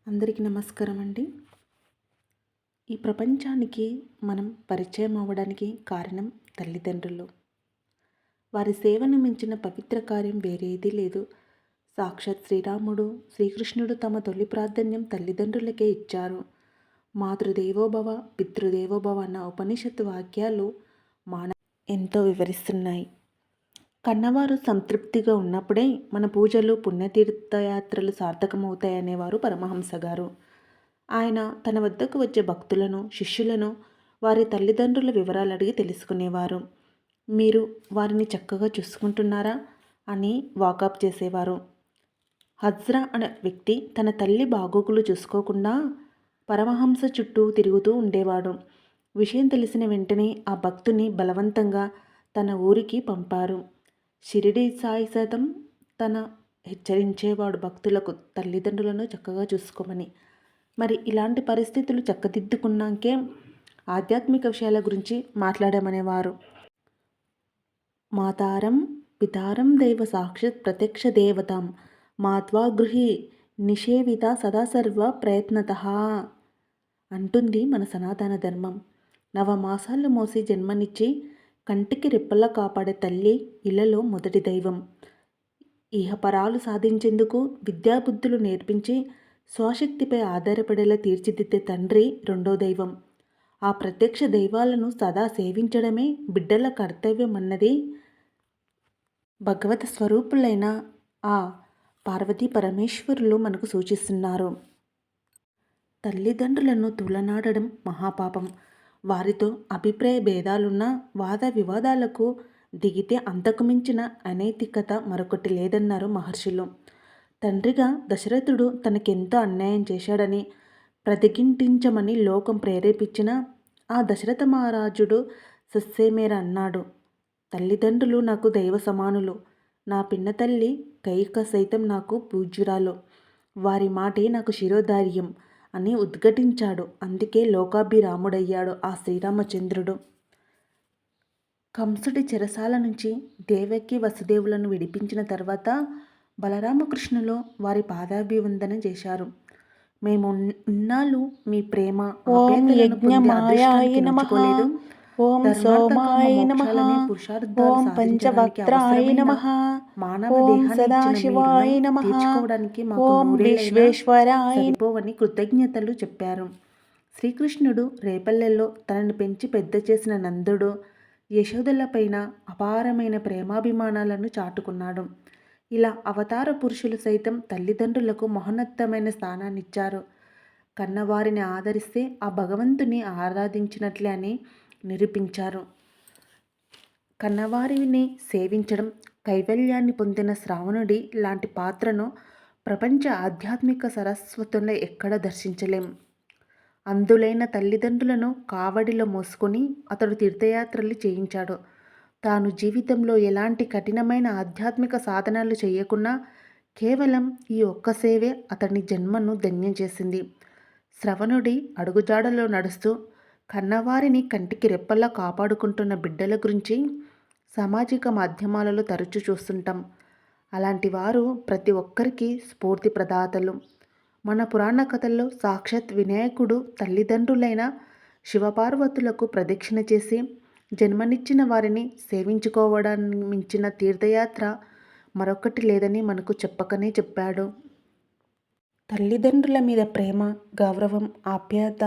అందరికీ నమస్కారం అండి. ఈ ప్రపంచానికి మనం పరిచయం అవ్వడానికి కారణం తల్లిదండ్రులు. వారి సేవను మించిన పవిత్ర కార్యం వేరేదీ లేదు. సాక్షాత్ శ్రీరాముడు, శ్రీకృష్ణుడు తమ తొలి ప్రాధాన్యం తల్లిదండ్రులకే ఇచ్చారు. మాతృదేవోభవ, పితృదేవోభవ అన్న ఉపనిషత్తు వాక్యాలు ఎంతో వివరిస్తున్నాయి. కన్నవారు సంతృప్తిగా ఉన్నప్పుడే మన పూజలు, పుణ్యతీర్థయాత్రలు సార్థకమవుతాయనేవారు పరమహంస గారు. ఆయన తన వద్దకు వచ్చే భక్తులను, శిష్యులను వారి తల్లిదండ్రుల వివరాలు అడిగి తెలుసుకునేవారు. మీరు వారిని చక్కగా చూసుకుంటున్నారా అని వాకప్ చేసేవారు. హజ్రా అనే వ్యక్తి తన తల్లి బాగోగులు చూసుకోకుండా పరమహంస చుట్టూ తిరుగుతూ ఉండేవాడు. విషయం తెలిసిన వెంటనే ఆ భక్తుని బలవంతంగా తన ఊరికి పంపారు. షిరిడి సాయి సైతం తన హెచ్చరించేవాడు భక్తులకు తల్లిదండ్రులను చక్కగా చూసుకోమని. మరి ఇలాంటి పరిస్థితులు చక్కదిద్దుకున్నాకే ఆధ్యాత్మిక విషయాల గురించి మాట్లాడమనేవారు. మాతారం పితారం దైవ సాక్షాత్ ప్రత్యక్ష దేవతాం మాత్వా గృహి నిషేవిత సదా సర్వ ప్రయత్నతః అంటుంది మన సనాతన ధర్మం. నవమాసాలు మోసి జన్మనిచ్చి కంటికి రెప్పలా కాపాడే తల్లి ఇళ్లలో మొదటి దైవం. ఇహపరాలు సాధించేందుకు విద్యాబుద్ధులు నేర్పించి స్వశక్తిపై ఆధారపడేలా తీర్చిదిద్దే తండ్రి రెండో దైవం. ఆ ప్రత్యక్ష దైవాలను సదా సేవించడమే బిడ్డల కర్తవ్యం అన్నది భగవత్ స్వరూపులైన ఆ పార్వతీ పరమేశ్వరులు మనకు సూచిస్తున్నారు. తల్లిదండ్రులను తూలనాడడం మహాపాపం. వారితో అభిప్రాయ భేదాలున్న వాద వివాదాలకు దిగితే అంతకు మించిన అనైతికత మరొకటి లేదన్నారు మహర్షులు. తండ్రిగా దశరథుడు తనకెంతో అన్యాయం చేశాడని ప్రతిఘటించమని లోకం ప్రేరేపించిన ఆ దశరథ మహారాజుడు సస్సేమేర అన్నాడు. తల్లిదండ్రులు నాకు దైవ సమానులు. నా పిన్న తల్లి కైక సైతం నాకు పూజ్యురాలు. వారి మాటే నాకు శిరోధార్యం అని ఉద్ఘటించాడు. అందుకే లోకాభిరాముడయ్యాడు ఆ శ్రీరామచంద్రుడు. కంసుడి చెరసాల నుంచి దేవకి వసుదేవులను విడిపించిన తర్వాత బలరామకృష్ణులు వారి పాదాభివందన చేశారు. మేము ఇన్నాళ్ళు మీ ప్రేమ ఆప్యాయతలను పొందే అదృష్టానికి నోచుకోలేదు. ఓం సోమాయ నమః, ఓం పంచవక్త్రాయ నమః, ఓం సదాశివాయ నమః, ఓం విశ్వేశ్వరాయ సరిపోవని కృతజ్ఞతలు చెప్పారు. శ్రీకృష్ణుడు రేపల్లెల్లో తనను పెంచి పెద్ద చేసిన నందుడు యశోదలపైన అపారమైన ప్రేమాభిమానాలను చాటుకున్నాడు. ఇలా అవతార పురుషులు సైతం తల్లిదండ్రులకు మహోన్నతమైన స్థానాన్నిచ్చారు. కన్నవారిని ఆదరిస్తే ఆ భగవంతుని ఆరాధించినట్లే అని నిరూపించారు. కన్నవారిని సేవించడం కైవల్యాన్ని పొందిన శ్రావణుడి లాంటి పాత్రను ప్రపంచ ఆధ్యాత్మిక సరస్వతుల్లో ఎక్కడ దర్శించలేం. అందులైన తల్లిదండ్రులను కావడిలో మోసుకొని అతడు తీర్థయాత్రలు చేయించాడు. తాను జీవితంలో ఎలాంటి కఠినమైన ఆధ్యాత్మిక సాధనాలు చేయకున్నా కేవలం ఈ ఒక్క సేవే అతని జన్మను ధన్యం చేసింది. శ్రవణుడి అడుగుజాడలో నడుస్తూ కన్నవారిని కంటికి రెప్పల్లా కాపాడుకుంటున్న బిడ్డల గురించి సామాజిక మాధ్యమాలలో తరచూ చూస్తుంటాం. అలాంటి వారు ప్రతి ఒక్కరికి స్ఫూర్తి ప్రదాతలు. మన పురాణ కథల్లో సాక్షాత్ వినాయకుడు తల్లిదండ్రులైన శివపార్వతులకు ప్రదక్షిణ చేసి జన్మనిచ్చిన వారిని సేవించుకోవడాన్ని మించిన తీర్థయాత్ర మరొకటి లేదని మనకు చెప్పకనే చెప్పాడు. తల్లిదండ్రుల మీద ప్రేమ, గౌరవం, ఆప్యాయత,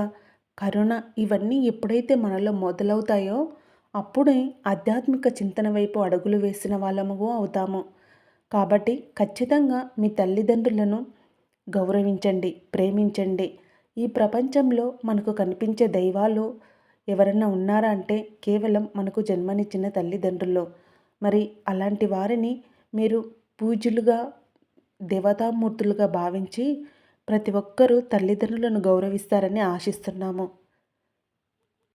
కరుణ ఇవన్నీ ఎప్పుడైతే మనలో మొదలవుతాయో అప్పుడే ఆధ్యాత్మిక చింతన వైపు అడుగులు వేసిన వాళ్ళము అవుతాము. కాబట్టి ఖచ్చితంగా మీ తల్లిదండ్రులను గౌరవించండి, ప్రేమించండి. ఈ ప్రపంచంలో మనకు కనిపించే దైవాలు ఎవరన్నా ఉన్నారా అంటే కేవలం మనకు జన్మనిచ్చిన తల్లిదండ్రులు. మరి అలాంటి వారిని మీరు పూజ్యులుగా, దేవతామూర్తులుగా భావించి ప్రతి ఒక్కరూ తల్లిదండ్రులను గౌరవిస్తారని ఆశిస్తున్నాము.